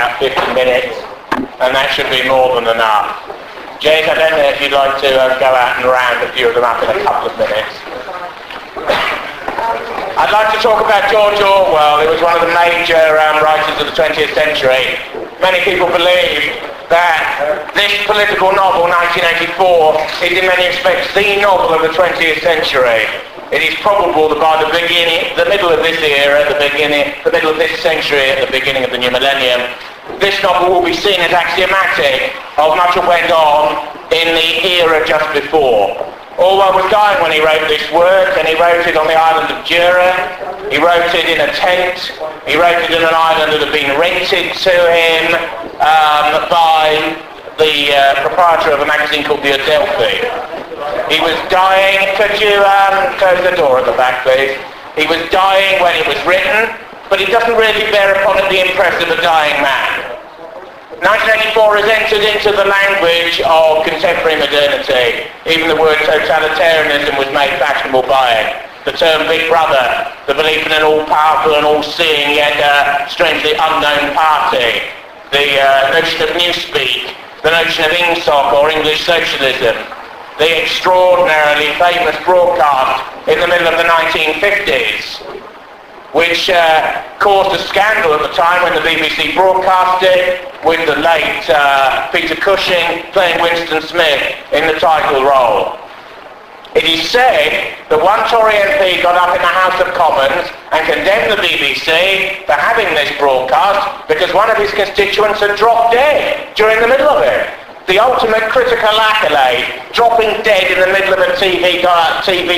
about 50 minutes, and that should be more than enough. Jake, I don't know if you'd like to go out and round a few of them up in a couple of minutes. I'd like to talk about George Orwell. He was one of the major writers of the 20th century. Many people believe that this political novel, 1984, is in many respects the novel of the 20th century. It is probable that by the middle of this era, the middle of this century, at the beginning of the new millennium, this novel will be seen as axiomatic of much that went on in the era just before. Orwell was dying when he wrote this work, and he wrote it on the island of Jura. He wrote it in a tent. He wrote it in an island that had been rented to him by the proprietor of a magazine called the Adelphi. He was dying. Could you close the door at the back, please? He was dying when it was written, but it doesn't really bear upon it the impress of a dying man. 1984 has entered into the language of contemporary modernity. Even the word totalitarianism was made fashionable by it. The term Big Brother, the belief in an all-powerful and all-seeing yet strangely unknown party. The notion of newspeak, the notion of INSOC or English socialism. The extraordinarily famous broadcast in the middle of the 1950s, which caused a scandal at the time when the BBC broadcast it, with the late Peter Cushing playing Winston Smith in the title role. It is said that one Tory MP got up in the House of Commons and condemned the BBC for having this broadcast because one of his constituents had dropped dead during the middle of it. The ultimate critical accolade, dropping dead in the middle of a TV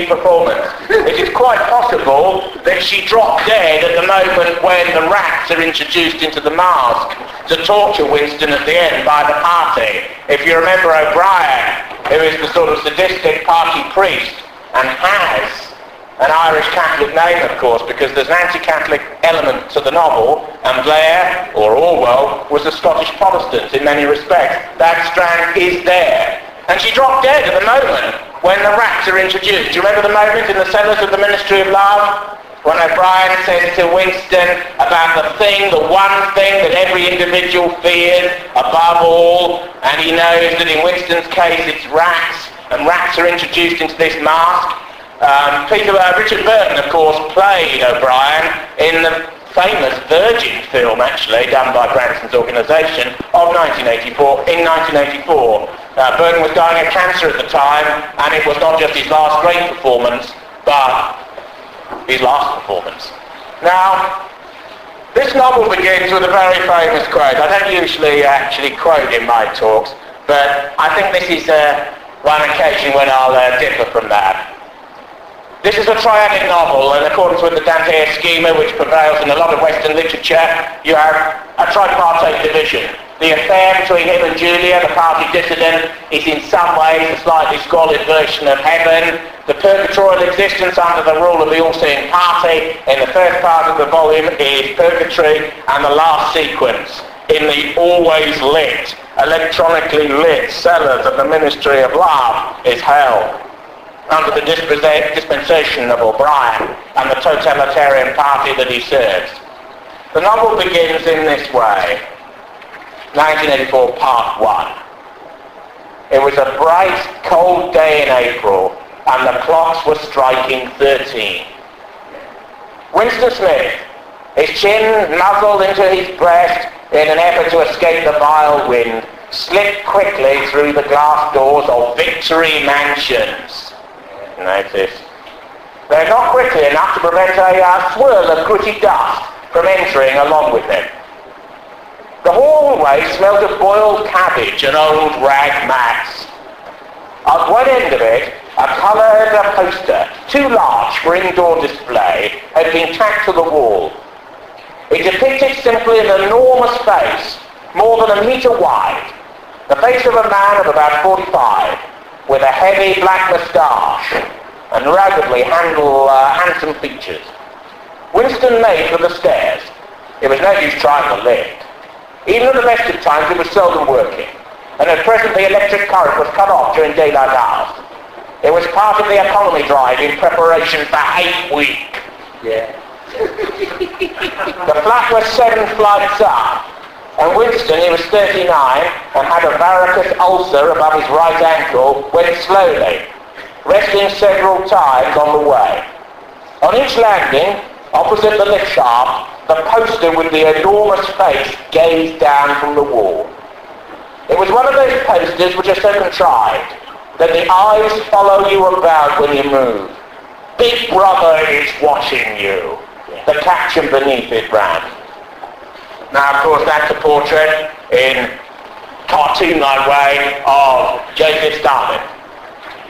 performance. It is quite possible that she dropped dead at the moment when the rats are introduced into the mask to torture Winston at the end by the party. If you remember O'Brien, who is the sort of sadistic party priest and has an Irish Catholic name, of course, because there's an anti-Catholic element to the novel, and Blair, or Orwell, was a Scottish Protestant in many respects. That strand is there. And she dropped dead at the moment when the rats are introduced. Do you remember the moment in the cellars of the Ministry of Love? When O'Brien says to Winston about the one thing that every individual fears above all, and he knows that in Winston's case it's rats, and rats are introduced into this mask. Richard Burton, of course, played O'Brien in the famous Virgin film, actually, done by Branson's organisation, of 1984. In 1984, Burton was dying of cancer at the time, and it was not just his last great performance, but his last performance. Now, this novel begins with a very famous quote. I don't usually actually quote in my talks, but I think this is one occasion when I'll differ from that. This is a triadic novel, in accordance with the Dantean schema which prevails in a lot of Western literature. You have a tripartite division. The affair between him and Julia, the party dissident, is in some ways a slightly squalid version of heaven. The purgatorial existence under the rule of the all-seeing party in the first part of the volume is purgatory, and the last sequence in the always lit, electronically lit cellars of the Ministry of Love is hell, under the dispensation of O'Brien and the totalitarian party that he serves. The novel begins in this way. 1984, Part 1. It was a bright, cold day in April, and the clocks were striking 13. Winston Smith, his chin muzzled into his breast in an effort to escape the vile wind, slipped quickly through the glass doors of Victory Mansions. Notice. They're not quickly enough to prevent a swirl of gritty dust from entering along with him. The hallway smelled of boiled cabbage and old rag mats. At one end of it, a coloured poster, too large for indoor display, had been tacked to the wall. It depicted simply an enormous face, more than a metre wide, the face of a man of about 45, with a heavy black moustache and ruggedly handsome features. Winston made for the stairs. It was no use trying the lift. Even at the best of times it was seldom working, and at present the electric current was cut off during daylight hours. It was part of the economy drive in preparation for 8 week. Yeah. The flat was 7 flights up. And Winston, he was 39 and had a varicose ulcer above his right ankle, went slowly, resting several times on the way. On each landing, opposite the lift shaft, the poster with the enormous face gazed down from the wall. It was one of those posters which are so contrived that the eyes follow you about when you move. Big Brother is watching you. The caption beneath it ran. Now, of course, that's a portrait in cartoon-like way of Joseph Stalin.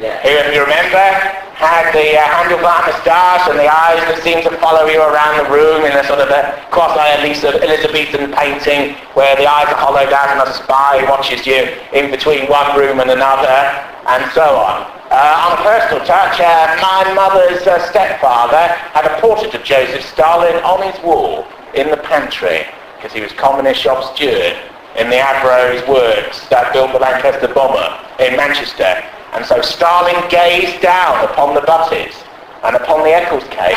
Yeah. Who, if you remember, had the handlebar moustache and the eyes that seemed to follow you around the room in a sort of a quasi-Elizabethan painting where the eyes are hollowed out and a spy watches you in between one room and another, and so on. On a personal touch, my mother's stepfather had a portrait of Joseph Stalin on his wall in the pantry, because he was communist shop steward in the Avro's works that built the Lancaster bomber in Manchester. And so Stalin gazed down upon the buses and upon the Eccles cake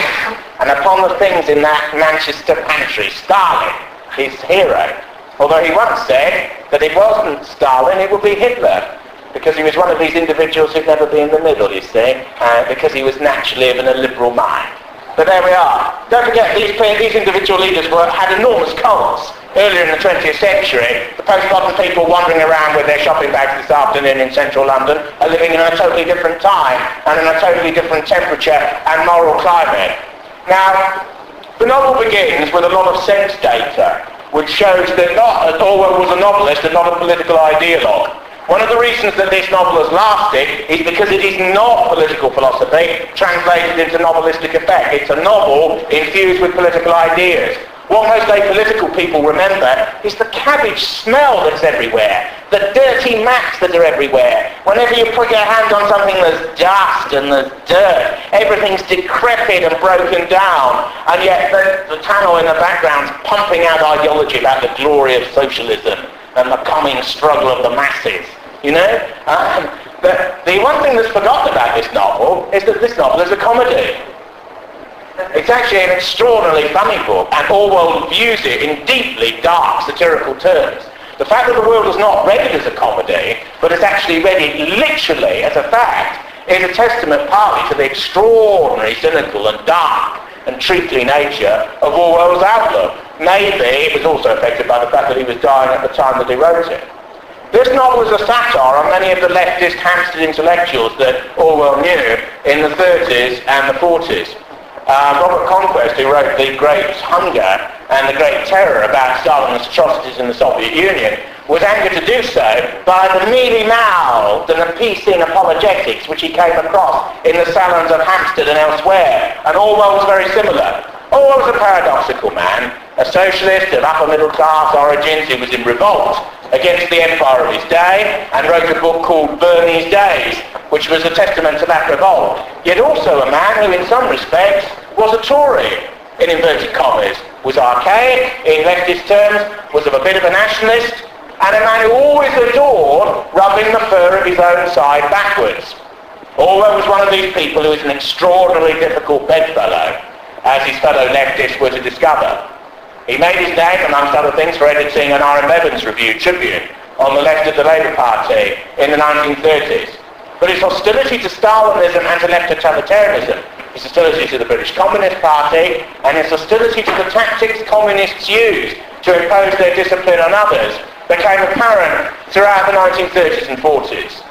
and upon the things in that Manchester pantry. Stalin, his hero. Although he once said that it wasn't Stalin, it would be Hitler, because he was one of these individuals who'd never been in the middle, you see, because he was naturally of an illiberal mind. But there we are. Don't forget, these individual leaders had enormous cults. Earlier in the 20th century, the postmodern people wandering around with their shopping bags this afternoon in central London are living in a totally different time and in a totally different temperature and moral climate. Now, the novel begins with a lot of sense data, which shows that Orwell was a novelist and not a political ideologue. One of the reasons that this novel has lasted is because it is not political philosophy translated into novelistic effect. It's a novel infused with political ideas. What most apolitical people remember is the cabbage smell that's everywhere, the dirty maps that are everywhere. Whenever you put your hand on something, there's dust and there's dirt. Everything's decrepit and broken down, and yet the tunnel in the background's pumping out ideology about the glory of socialism and the coming struggle of the masses. You know? The one thing that's forgotten about this novel is that this novel is a comedy. It's actually an extraordinarily funny book, and Orwell views it in deeply dark satirical terms. The fact that the world has not read it as a comedy, but has actually read it literally as a fact, is a testament partly to the extraordinary cynical and dark and truthfully nature of Orwell's outlook. Maybe it was also affected by the fact that he was dying at the time that he wrote it. This novel is a satire on many of the leftist Hampstead intellectuals that Orwell knew in the 30s and the 40s. Robert Conquest, who wrote The Great Hunger and The Great Terror about Stalin's atrocities in the Soviet Union, was angered to do so by the mealy-mouthed and appeasing apologetics which he came across in the salons of Hampstead and elsewhere. And Orwell was very similar. Orwell was a paradoxical man, a socialist of upper-middle-class origins who was in revolt against the empire of his day and wrote a book called Bernie's Days, which was a testament to that revolt. Yet also a man who in some respects was a Tory, in inverted commas, was archaic, in leftist terms, was of a bit of a nationalist, and a man who always adored rubbing the fur of his own side backwards. Orwell was one of these people who was an extraordinarily difficult bedfellow, as his fellow leftists were to discover. He made his name, amongst other things, for editing an R.M. Evans Review Tribune on the left of the Labour Party in the 1930s. But his hostility to Stalinism and to left totalitarianism, his hostility to the British Communist Party, and his hostility to the tactics communists used to impose their discipline on others, became apparent throughout the 1930s and 40s.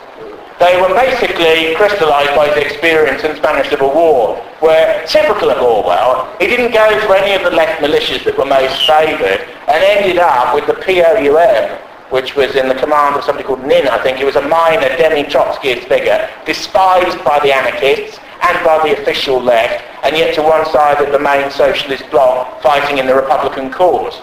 They were basically crystallised by his experience in the Spanish Civil War, where, typical of Orwell, he didn't go for any of the left militias that were most favoured, and ended up with the POUM, which was in the command of somebody called Nin, I think. He was a minor demi-Trotskyist figure, despised by the anarchists and by the official left, and yet to one side of the main socialist bloc fighting in the Republican cause.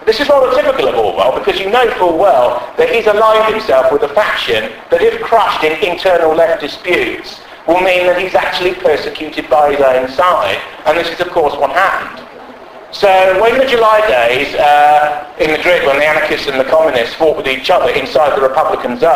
This is rather typical of Orwell, because you know full well that he's aligned himself with a faction that, if crushed in internal left disputes, will mean that he's actually persecuted by his own side, and this is of course what happened. So when the July days in Madrid, when the anarchists and the communists fought with each other inside the Republican zone,